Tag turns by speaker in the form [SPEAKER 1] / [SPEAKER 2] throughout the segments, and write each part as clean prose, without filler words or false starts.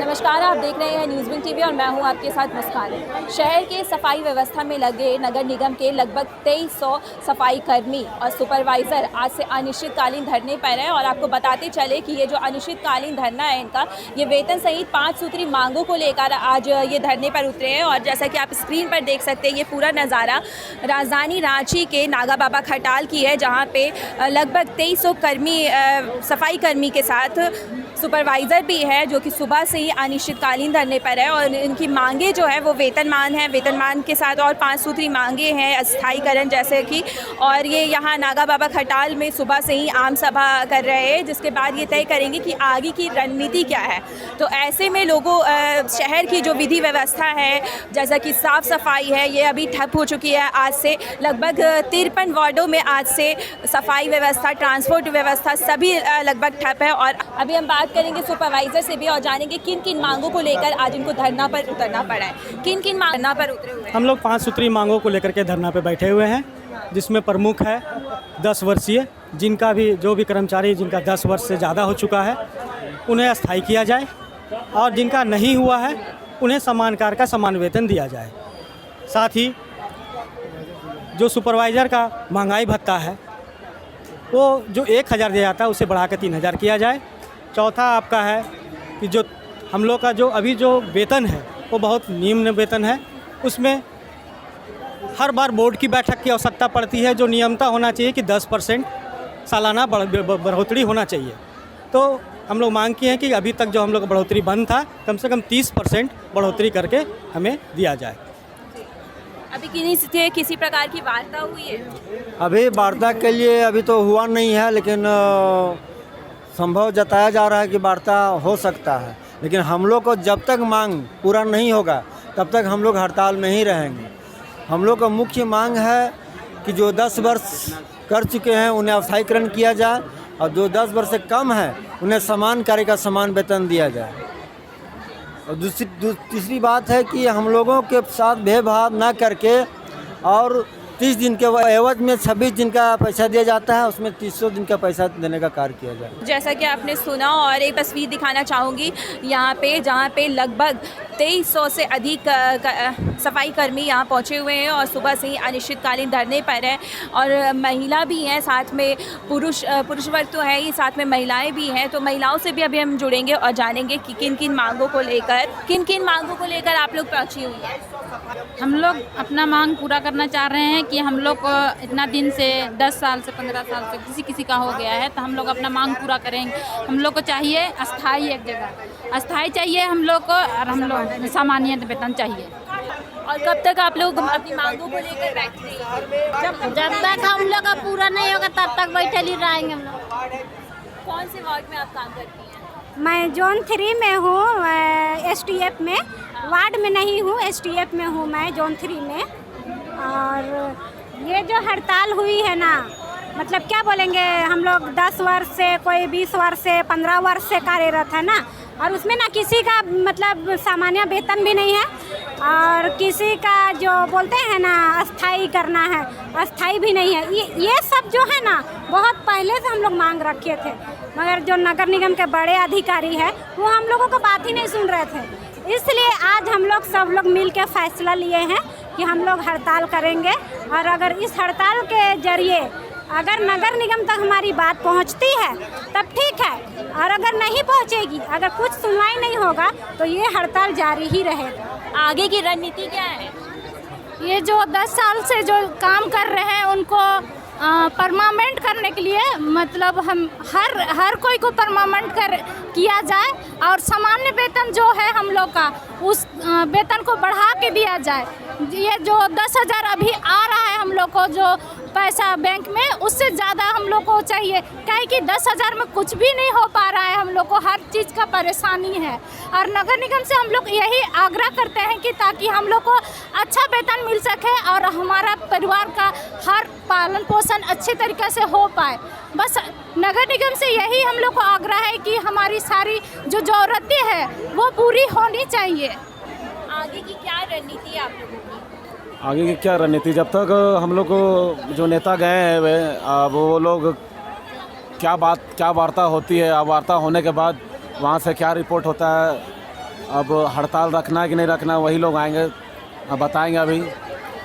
[SPEAKER 1] नमस्कार, आप देख रहे हैं न्यूज़ टीवी और मैं हूं आपके साथ मुस्कान। शहर के सफाई व्यवस्था में लगे नगर निगम के लगभग 2300 सफाई कर्मी और सुपरवाइज़र आज से अनिश्चितकालीन धरने पर है। और आपको बताते चले कि ये जो अनिश्चितकालीन धरना है इनका, ये वेतन सहित 5 सूत्री मांगों को लेकर आज ये धरने पर उतरे हैं। और जैसा कि आप स्क्रीन पर देख सकते हैं, ये पूरा नज़ारा राजधानी रांची के नागा बाबा खटाल की है, जहाँ पे लगभग 2300 कर्मी सफाई कर्मी के साथ सुपरवाइज़र भी है, जो कि सुबह से ही अनिश्चितकालीन धरने पर है। और इनकी मांगे जो है वो वेतनमान है, वेतनमान के साथ और 5 सूत्री मांगे हैं, अस्थायीकरण जैसे कि। और ये यहाँ नागा बाबा खटाल में सुबह से ही आम सभा कर रहे हैं, जिसके बाद ये तय करेंगे कि आगे की रणनीति क्या है। तो ऐसे में लोगों शहर की जो विधि व्यवस्था है, जैसा कि साफ़ सफाई है, ये अभी ठप हो चुकी है। आज से लगभग 53 वार्डों में आज से सफाई व्यवस्था, ट्रांसपोर्ट व्यवस्था सभी लगभग ठप है। और अभी हम बात करेंगे सुपरवाइज़र से भी और जानेंगे किन किन मांगों को लेकर आज इनको धरना पर उतरना पड़ा है। किन किन धरना पर उतरे हुए हैं?
[SPEAKER 2] हम लोग 5 सूत्री मांगों को लेकर के धरना पे बैठे हुए हैं, जिसमें प्रमुख है 10 वर्षीय, जिनका भी जो भी कर्मचारी जिनका 10 वर्ष से ज़्यादा हो चुका है उन्हें अस्थायी किया जाए, और जिनका नहीं हुआ है उन्हें समान कार्य का समान वेतन दिया जाए। साथ ही जो सुपरवाइज़र का महंगाई भत्ता है वो जो 1000 दिया जाता है उसे बढ़ा के 3000 किया जाए। चौथा आपका है कि जो हम लोग का जो अभी जो वेतन है वो बहुत निम्न वेतन है, उसमें हर बार बोर्ड की बैठक की आवश्यकता पड़ती है, जो नियमता होना चाहिए कि 10% सालाना बढ़ोतरी होना चाहिए। तो हम लोग मांग किए हैं कि अभी तक जो हम लोग का बढ़ोतरी बंद था, कम से कम 30% बढ़ोतरी करके हमें दिया जाए।
[SPEAKER 1] अभी किसी प्रकार की वार्ता हुई है?
[SPEAKER 3] अभी वार्ता के लिए अभी तो हुआ नहीं है, लेकिन संभव जताया जा रहा है कि वार्ता हो सकता है। लेकिन हम लोग को जब तक मांग पूरा नहीं होगा तब तक हम लोग हड़ताल में ही रहेंगे। हम लोग का मुख्य मांग है कि जो 10 वर्ष कर चुके हैं उन्हें अस्थायीकरण किया जाए, और जो 10 वर्ष से कम है उन्हें समान कार्य का समान वेतन दिया जाए। और तीसरी बात है कि हम लोगों के साथ भेदभाव ना करके और 30 दिन के एवज में 26 दिन का पैसा दिया जाता है, उसमें 300 दिन का पैसा देने का कार्य किया जाए।
[SPEAKER 1] जैसा कि आपने सुना, और एक तस्वीर दिखाना चाहूँगी यहाँ पे, जहाँ पे लगभग 2300 से अधिक सफाई कर्मी यहाँ पहुँचे हुए हैं और सुबह से ही अनिश्चितकालीन धरने पर है। और महिला भी हैं, साथ में पुरुष वर्ग तो है ही, साथ में महिलाएं भी हैं। तो महिलाओं से भी अभी हम जुड़ेंगे और जानेंगे कि किन किन मांगों को लेकर आप लोग पहुँची हुई हैं।
[SPEAKER 4] हम लोग अपना मांग पूरा करना चाह रहे हैं कि हम लोग को इतना दिन से 10 साल से 15 साल से किसी का हो गया है, तो हम लोग अपना मांग पूरा करेंगे। हम लोग को चाहिए अस्थाई, एक जगह अस्थाई चाहिए हम लोग को, और हम लोग सामान्य वेतन चाहिए।
[SPEAKER 1] और कब तक आप लोग अपनी मांगों को लेकर बैठते हैं?
[SPEAKER 5] जब तक हम लोग का पूरा नहीं होगा तब तक बैठे ही रहेंगे हम लोग।
[SPEAKER 1] कौन से वार्ड में आप काम करती हैं?
[SPEAKER 5] मैं जोन 3 में हूँ, STF में। वार्ड में नहीं हूँ, STF में हूँ मैं, जोन 3 में। और ये जो हड़ताल हुई है ना, मतलब क्या बोलेंगे, हम लोग 10 वर्ष से, कोई 20 वर्ष से, 15 वर्ष से कार्यरत है ना, और उसमें ना किसी का मतलब सामान्य वेतन भी नहीं है, और किसी का जो बोलते हैं ना अस्थाई करना है, अस्थाई भी नहीं है। ये सब जो है ना बहुत पहले से हम लोग मांग रखे थे, मगर जो नगर निगम के बड़े अधिकारी हैं वो हम लोगों को बात ही नहीं सुन रहे थे। इसलिए आज हम लोग सब लोग मिल के फैसला लिए हैं कि हम लोग हड़ताल करेंगे। और अगर इस हड़ताल के जरिए अगर नगर निगम तक हमारी बात पहुंचती है तब ठीक है, और अगर नहीं पहुंचेगी, अगर कुछ सुनवाई नहीं होगा तो ये हड़ताल जारी ही रहेगा।
[SPEAKER 1] आगे की रणनीति क्या है?
[SPEAKER 4] ये जो 10 साल से जो काम कर रहे हैं उनको परमानेंट करने के लिए, मतलब हम हर कोई को परमानेंट किया जाए, और सामान्य वेतन जो है हम लोग का उस वेतन को बढ़ा के दिया जाए। ये जो 10,000 अभी आ रहा है हम लोग को जो पैसा बैंक में, उससे ज़्यादा हम लोग को चाहिए, क्या कि 10,000 में कुछ भी नहीं हो पा रहा है। हम लोग को हर चीज़ का परेशानी है, और नगर निगम से हम लोग यही आग्रह करते हैं कि ताकि हम लोग को अच्छा वेतन मिल सके और हमारा परिवार का हर पालन पोषण अच्छे तरीके से हो पाए। बस नगर निगम से यही हम लोग को आग्रह है कि हमारी सारी जो ज़रूरतें हैं वो पूरी होनी चाहिए।
[SPEAKER 1] आगे की क्या रणनीति है आप लोगों की?
[SPEAKER 6] आगे की क्या रणनीति, जब तक हम लोग को जो नेता गए हैं वो लोग क्या वार्ता होती है, वार्ता होने के बाद वहाँ से क्या रिपोर्ट होता है अब हड़ताल रखना है कि नहीं रखना वही लोग आएंगे, अब बताएंगे अभी,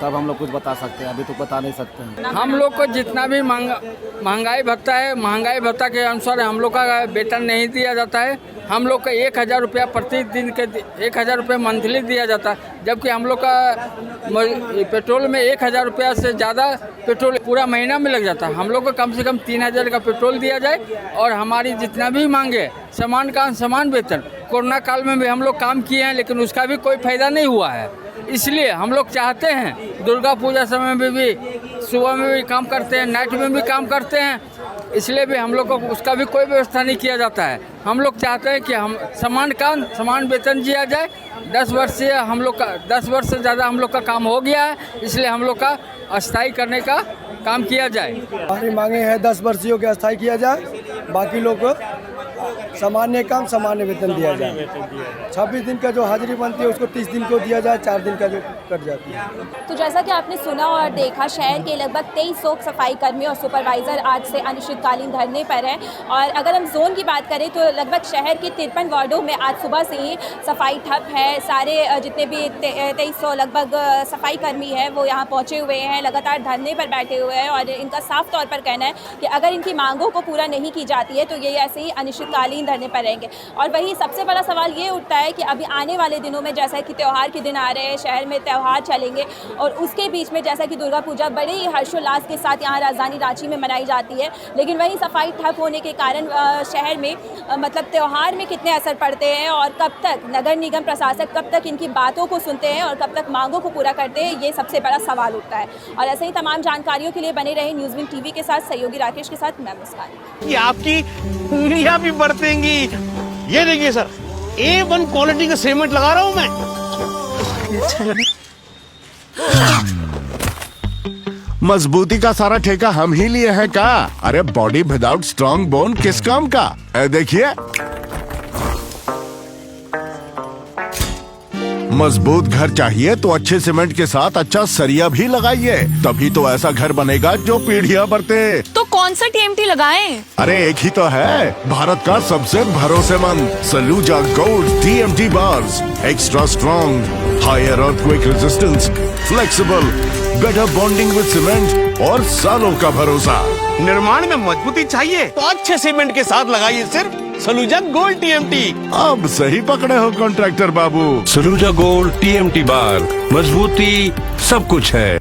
[SPEAKER 6] तब हम लोग कुछ बता सकते हैं, अभी तो बता नहीं सकते हैं।
[SPEAKER 7] हम लोग को जितना भी महंगाई भत्ता है, महंगाई भत्ता के अनुसार हम लोग का वेतन नहीं दिया जाता है। हम लोग का 1,000 रुपया प्रतिदिन के 1,000 रुपये मंथली दिया जाता है, जबकि हम लोग का पेट्रोल में 1,000 रुपया से ज़्यादा पेट्रोल पूरा महीना में लग जाता है। हम लोग को कम से कम 3,000 का पेट्रोल दिया जाए और हमारी जितना भी मांगे समान का समान वेतन। कोरोना काल में भी हम लोग काम किए हैं, लेकिन उसका भी कोई फ़ायदा नहीं हुआ है। इसलिए हम लोग चाहते हैं दुर्गा पूजा समय में भी सुबह में भी काम करते हैं, नाइट में भी काम करते हैं, इसलिए भी हम लोग को उसका भी कोई व्यवस्था नहीं किया जाता है। हम लोग चाहते हैं कि हम समान काम समान वेतन दिया जाए। 10 वर्ष से हम लोग का 10 वर्ष से ज़्यादा हम लोग का काम हो गया है, इसलिए हम लोग का अस्थायी करने का काम किया जाए।
[SPEAKER 8] हमारी मांगे हैं 10 वर्षीयों के अस्थायी किया जाए, बाकी लोग को सामान्य काम सामान्य वेतन दिया जाए। 26 दिन का जो हाजिरी बनती है उसको 30 दिन को दिया जाए, 4 दिन का जो कट जाती है।
[SPEAKER 1] तो जैसा कि आपने सुना और देखा, शहर के लगभग 2300 सफाई कर्मी और सुपरवाइज़र आज से अनिश्चितकालीन धरने पर हैं। और अगर हम जोन की बात करें तो लगभग शहर के 53 वार्डों में आज सुबह से ही सफाई ठप है। सारे जितने भी 2300 लगभग सफाई कर्मी हैं वो यहाँ पहुँचे हुए हैं, लगातार धरने पर बैठे हुए हैं और इनका साफ तौर पर कहना है कि अगर इनकी मांगों को पूरा नहीं की जाती है तो ये ऐसे ही अनिश्चितकालीन धरने पर रहेंगे। और वहीं सबसे बड़ा सवाल ये उठता है कि अभी आने वाले दिनों में जैसा कि त्यौहार के दिन आ रहे हैं, शहर में त्यौहार चलेंगे और उसके बीच में जैसा कि दुर्गा पूजा बड़े ही हर्षोल्लास के साथ यहाँ राजधानी रांची में मनाई जाती है, लेकिन वहीं सफाई ठप होने के कारण शहर में मतलब त्यौहार में कितने असर पड़ते हैं और कब तक नगर निगम प्रशासक कब तक इनकी बातों को सुनते हैं और कब तक मांगों को पूरा करते हैं, ये सबसे बड़ा सवाल उठता है। और ऐसे ही तमाम जानकारियों के लिए बने रहे न्यूज़विंग टीवी के साथ सहयोगी राकेश के साथ मैं मुस्कान।
[SPEAKER 9] कि आपकी उंगलियां भी बढ़तेंगी। ये देखिए सर, A1 क्वालिटी का सीमेंट लगा रहा हूं मैं।
[SPEAKER 10] मजबूती का सारा ठेका हम ही लिए हैं का? अरे बॉडी विदाउट स्ट्रॉन्ग बोन किस काम का? देखिए, मजबूत घर चाहिए तो अच्छे सीमेंट के साथ अच्छा सरिया भी लगाइए, तभी तो ऐसा घर बनेगा जो पीढ़ियां बरते।
[SPEAKER 11] तो कौन सा TMT लगाएं?
[SPEAKER 10] अरे एक ही तो है, भारत का सबसे भरोसेमंद Saluja gold TMT bars. Extra strong, higher earthquake resistance, flexible, better bonding with cement और सालों का भरोसा।
[SPEAKER 9] निर्माण में मजबूती चाहिए तो अच्छे सीमेंट के साथ लगाइए सिर्फ सलूजा गोल्ड TMT।
[SPEAKER 10] अब सही पकड़े हो कॉन्ट्रैक्टर बाबू।
[SPEAKER 12] सलूजा गोल्ड TMT बार, मजबूती सब कुछ है।